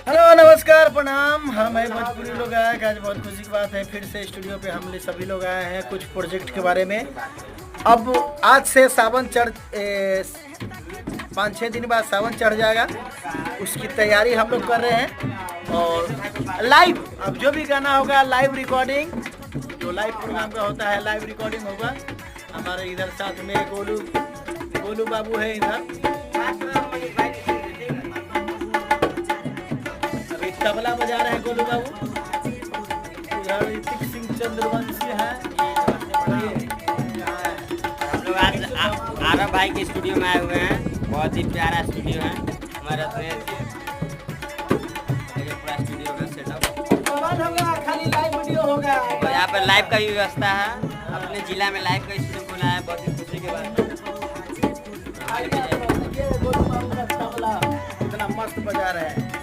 Hello नमस्कार प्रणाम। हम है भोजपुरी लोग आए। आज बहुत खुशी की बात है, फिर से स्टूडियो पे हम सभी लोग आए हैं कुछ प्रोजेक्ट के बारे में। अब आज से सावन चढ़ 5-6 दिन बाद सावन चढ़ जाएगा, उसकी तैयारी हम लोग कर रहे हैं। और लाइव अब जो भी गाना होगा लाइव रिकॉर्डिंग, जो लाइव प्रोग्राम का होता है लाइव रिकॉर्डिंग होगा। हमारे इधर साथ में गोलू बाबू है इधर, तबला बजा रहे हैं गोलू बाबू। उधर ऋतिक सिंह चंद्रवंशी है। हम लोग आज आरव भाई के स्टूडियो में आए हुए हैं। बहुत ही प्यारा स्टूडियो है हमारे पूरा स्टूडियो का सेटअप होगा, खाली लाइव वीडियो होगा। और यहाँ पर लाइव का भी व्यवस्था है। अपने जिला में लाइव का स्टूडियो खोला है, बहुत ही खुशी के बात गोलू बाबू का तबला इतना मस्त बजा रहे हैं।